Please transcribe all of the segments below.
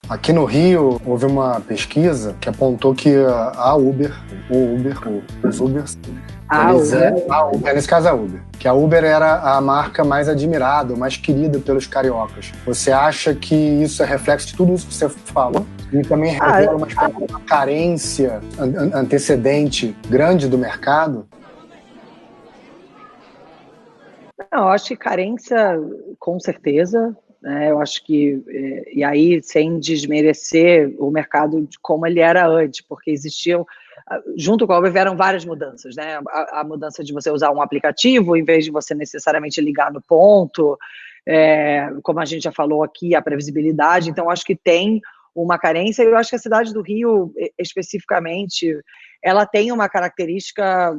Aqui no Rio, houve uma pesquisa que apontou que a Uber, os Ubers, nesse caso a Uber, que a Uber era a marca mais admirada, mais querida pelos cariocas. Você acha que isso é reflexo de tudo isso que você falou? E também revela uma carência antecedente grande do mercado? Não, eu acho que carência, com certeza, né? Eu acho que, e aí sem desmerecer o mercado de como ele era antes, porque existiam, junto com a Uber, vieram várias mudanças, né? A mudança de você usar um aplicativo, em vez de você necessariamente ligar no ponto, como a gente já falou aqui, a previsibilidade. Então, acho que tem uma carência, e eu acho que a cidade do Rio, especificamente, ela tem uma característica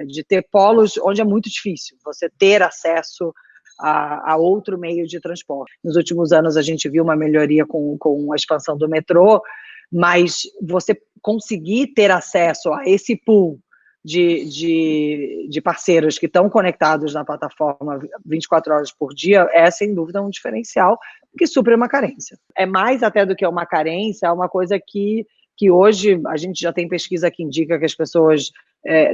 de ter polos onde é muito difícil você ter acesso a outro meio de transporte. Nos últimos anos a gente viu uma melhoria com a expansão do metrô, mas você conseguir ter acesso a esse pool de parceiros que estão conectados na plataforma 24 horas por dia é, sem dúvida, um diferencial que supre uma carência. É mais até do que uma carência, é uma coisa que hoje a gente já tem pesquisa que indica que as pessoas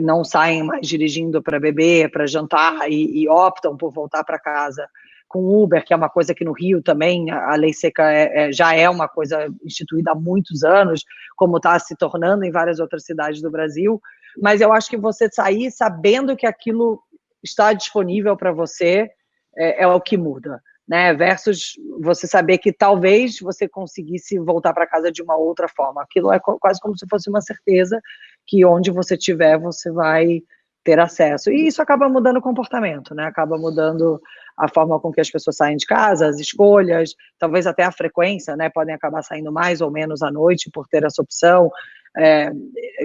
não saem mais dirigindo para beber, para jantar e optam por voltar para casa com Uber, que é uma coisa que no Rio também, a lei seca já é uma coisa instituída há muitos anos, como está se tornando em várias outras cidades do Brasil, mas eu acho que você sair sabendo que aquilo está disponível para você é o que muda, né? Versus você saber que talvez você conseguisse voltar para casa de uma outra forma. Aquilo é quase como se fosse uma certeza que onde você estiver, você vai ter acesso. E isso acaba mudando o comportamento, né? Acaba mudando a forma com que as pessoas saem de casa, as escolhas, talvez até a frequência, né? Podem acabar saindo mais ou menos à noite por ter essa opção,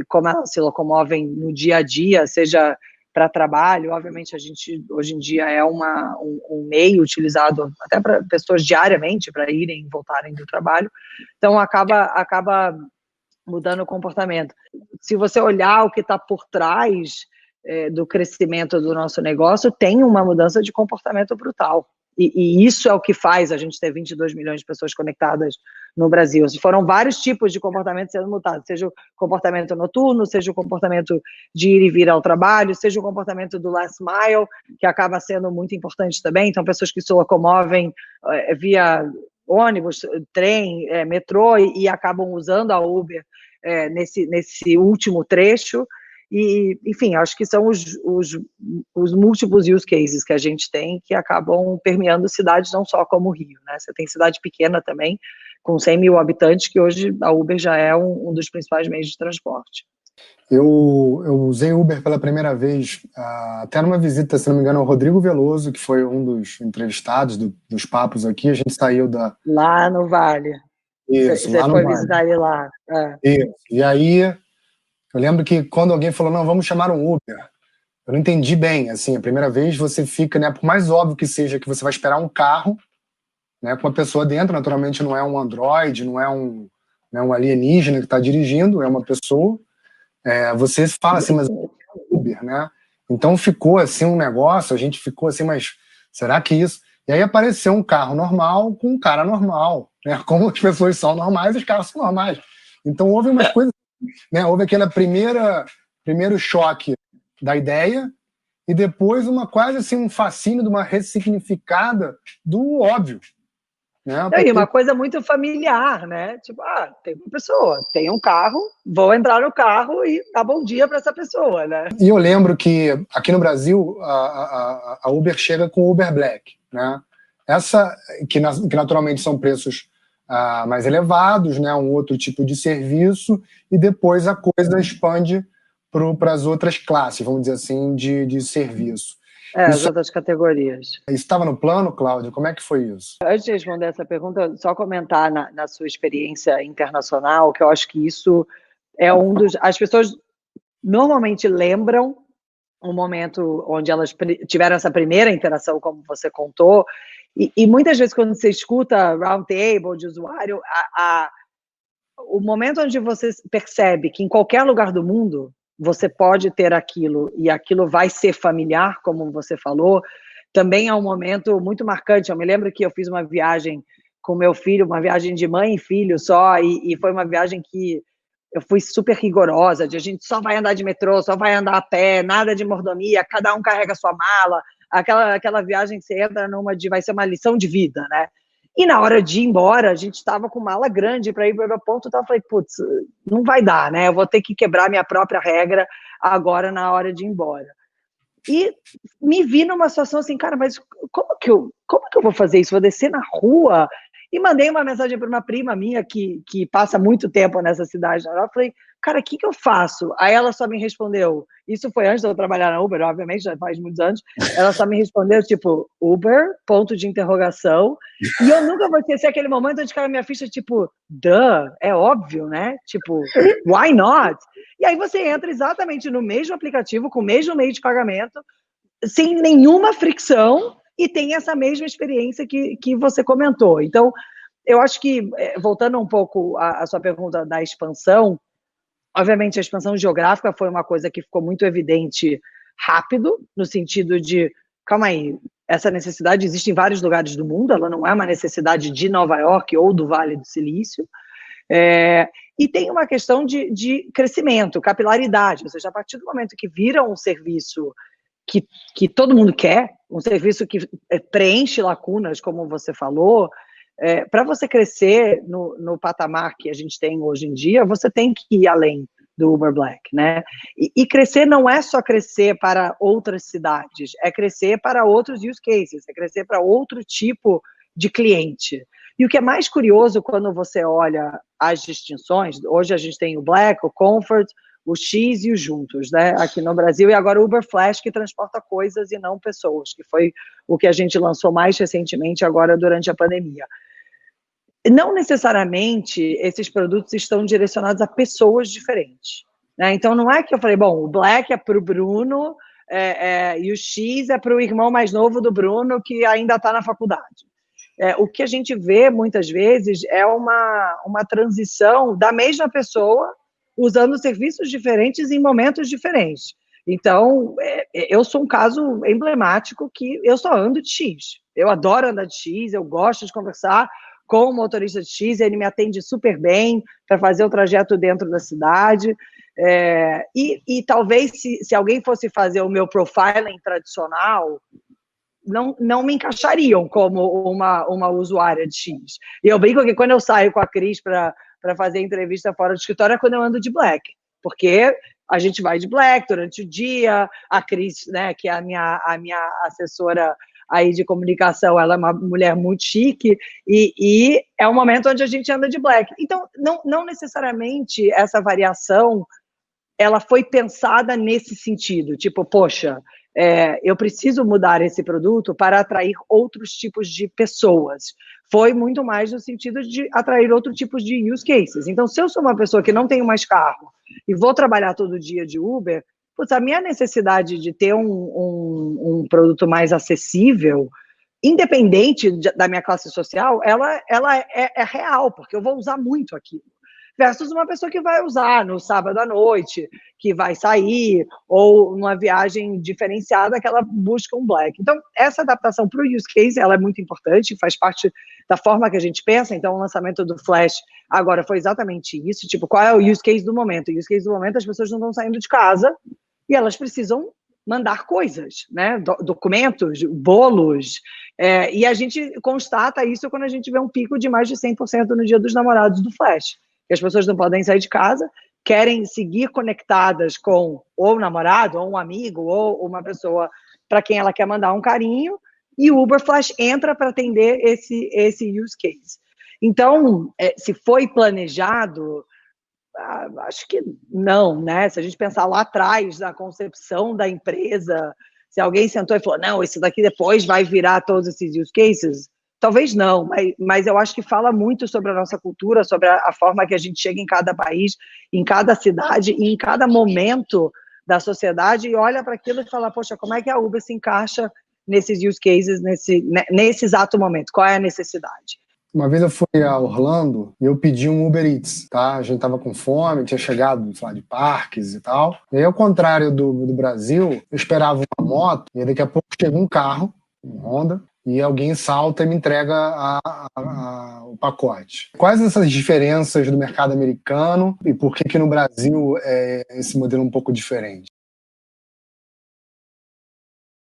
como elas se locomovem no dia a dia, seja para trabalho. Obviamente a gente hoje em dia é um meio utilizado até para pessoas diariamente para irem e voltarem do trabalho, então acaba mudando o comportamento. Se você olhar o que está por trás do crescimento do nosso negócio, tem uma mudança de comportamento brutal. E isso é o que faz a gente ter 22 milhões de pessoas conectadas no Brasil. Foram vários tipos de comportamento sendo mutados, seja o comportamento noturno, seja o comportamento de ir e vir ao trabalho, seja o comportamento do last mile, que acaba sendo muito importante também. Então, pessoas que se locomovem via ônibus, trem, metrô, e acabam usando a Uber nesse último trecho. E, enfim, acho que são os múltiplos use cases que a gente tem que acabam permeando cidades não só como o Rio, né? Você tem cidade pequena também, com 100 mil habitantes, que hoje a Uber já é um dos principais meios de transporte. Eu usei Uber pela primeira vez, até numa visita, se não me engano, ao Rodrigo Veloso, que foi um dos entrevistados dos papos aqui. A gente saiu lá no Vale. Isso, você lá no foi Vale. visitar ele lá. Isso. E aí, eu lembro que quando alguém falou, não, vamos chamar um Uber, eu não entendi bem, assim, a primeira vez você fica, né, por mais óbvio que seja que você vai esperar um carro, né, com uma pessoa dentro, naturalmente não é um androide, não é um alienígena que está dirigindo, é uma pessoa, você fala assim, mas Uber, né? Então ficou assim um negócio, a gente ficou assim, mas será que isso? E aí apareceu um carro normal com um cara normal, né? Como as pessoas são normais, os carros são normais. Então houve umas coisas, né? Houve aquele primeiro choque da ideia e depois quase assim um fascínio de uma ressignificada do óbvio. Né? E uma coisa muito familiar, né? Tipo, tem uma pessoa, tem um carro, vou entrar no carro e dar bom dia para essa pessoa, né? E eu lembro que aqui no Brasil a Uber chega com o Uber Black, né? Essa que naturalmente são preços mais elevados, né? Um outro tipo de serviço, e depois a coisa expande para as outras classes, vamos dizer assim, de serviço. As outras categorias. Isso estava no plano, Cláudio? Como é que foi isso? Antes de responder essa pergunta, só comentar na sua experiência internacional, que eu acho que isso é as pessoas normalmente lembram um momento onde elas tiveram essa primeira interação, como você contou, e muitas vezes quando você escuta round table de usuário, o momento onde você percebe que em qualquer lugar do mundo você pode ter aquilo, e aquilo vai ser familiar, como você falou, também é um momento muito marcante. Eu me lembro que eu fiz uma viagem com meu filho, uma viagem de mãe e filho só, e foi uma viagem que eu fui super rigorosa, de a gente só vai andar de metrô, só vai andar a pé, nada de mordomia, cada um carrega a sua mala, aquela viagem que você entra numa de vai ser uma lição de vida, né? E na hora de ir embora, a gente estava com mala grande para ir para o aeroporto, então eu falei, putz, não vai dar, né? Eu vou ter que quebrar minha própria regra agora na hora de ir embora. E me vi numa situação assim, cara, mas como que eu vou fazer isso? Vou descer na rua? E mandei uma mensagem para uma prima minha que passa muito tempo nessa cidade. Eu falei, cara, o que eu faço? Aí ela só me respondeu, isso foi antes de eu trabalhar na Uber, obviamente, já faz muitos anos, ela só me respondeu, tipo, Uber, ponto de interrogação, e eu nunca vou esquecer aquele momento onde caiu a minha ficha, tipo, duh, é óbvio, né? Tipo, why not? E aí você entra exatamente no mesmo aplicativo, com o mesmo meio de pagamento, sem nenhuma fricção, e tem essa mesma experiência que você comentou. Então, eu acho que, voltando um pouco à sua pergunta da expansão, obviamente a expansão geográfica foi uma coisa que ficou muito evidente rápido, no sentido de, calma aí, essa necessidade existe em vários lugares do mundo, ela não é uma necessidade de Nova York ou do Vale do Silício, e tem uma questão de crescimento, capilaridade, ou seja, a partir do momento que vira um serviço que todo mundo quer, um serviço que preenche lacunas, como você falou, para você crescer no patamar que a gente tem hoje em dia, você tem que ir além do Uber Black, né? E crescer não é só crescer para outras cidades, é crescer para outros use cases, é crescer para outro tipo de cliente. E o que é mais curioso quando você olha as distinções, hoje a gente tem o Black, o Comfort, o X e o Juntos, né, aqui no Brasil, e agora o Uber Flash, que transporta coisas e não pessoas, que foi o que a gente lançou mais recentemente agora durante a pandemia. Não necessariamente esses produtos estão direcionados a pessoas diferentes, né? Então não é que eu falei, bom, o Black é para o Bruno e o X é para o irmão mais novo do Bruno que ainda está na faculdade. O que a gente vê muitas vezes é uma transição da mesma pessoa usando serviços diferentes em momentos diferentes. Então, eu sou um caso emblemático que eu só ando de X. Eu adoro andar de X, eu gosto de conversar com o motorista de X, ele me atende super bem para fazer o trajeto dentro da cidade. E talvez, se alguém fosse fazer o meu profiling tradicional, não me encaixariam como uma usuária de X. E eu brinco que quando eu saio com a Cris para fazer entrevista fora do escritório é quando eu ando de Black, porque a gente vai de Black durante o dia, a Cris, né, que é a minha assessora aí de comunicação, ela é uma mulher muito chique, e é um momento onde a gente anda de Black. Então, não necessariamente essa variação ela foi pensada nesse sentido, tipo, poxa, eu preciso mudar esse produto para atrair outros tipos de pessoas. Foi muito mais no sentido de atrair outros tipos de use cases. Então, se eu sou uma pessoa que não tenho mais carro e vou trabalhar todo dia de Uber, putz, a minha necessidade de ter um produto mais acessível, independente da minha classe social, ela é real, porque eu vou usar muito aquilo. Versus uma pessoa que vai usar no sábado à noite, que vai sair, ou numa viagem diferenciada que ela busca um Black. Então, essa adaptação para o use case, ela é muito importante, faz parte da forma que a gente pensa. Então, o lançamento do Flash agora foi exatamente isso, tipo, qual é o use case do momento? O use case do momento, as pessoas não estão saindo de casa e elas precisam mandar coisas, né? Documentos, bolos, e a gente constata isso quando a gente vê um pico de mais de 100% no Dia dos Namorados do Flash. Que as pessoas não podem sair de casa, querem seguir conectadas com ou um namorado, ou um amigo, ou uma pessoa para quem ela quer mandar um carinho, e o Uber Flash entra para atender esse use case. Então, se foi planejado, acho que não, né? Se a gente pensar lá atrás, na concepção da empresa, se alguém sentou e falou, não, esse daqui depois vai virar todos esses use cases, talvez não, mas eu acho que fala muito sobre a nossa cultura, sobre a forma que a gente chega em cada país, em cada cidade e em cada momento da sociedade e olha para aquilo e fala, poxa, como é que a Uber se encaixa nesses use cases, nesse exato momento? Qual é a necessidade? Uma vez eu fui a Orlando e eu pedi um Uber Eats, tá? A gente tava com fome, tinha chegado, sei lá, de parques e tal. E aí, ao contrário do Brasil, eu esperava uma moto e daqui a pouco chegou um carro, um Honda, e alguém salta e me entrega o pacote. Quais essas diferenças do mercado americano e por que no Brasil esse modelo é um pouco diferente?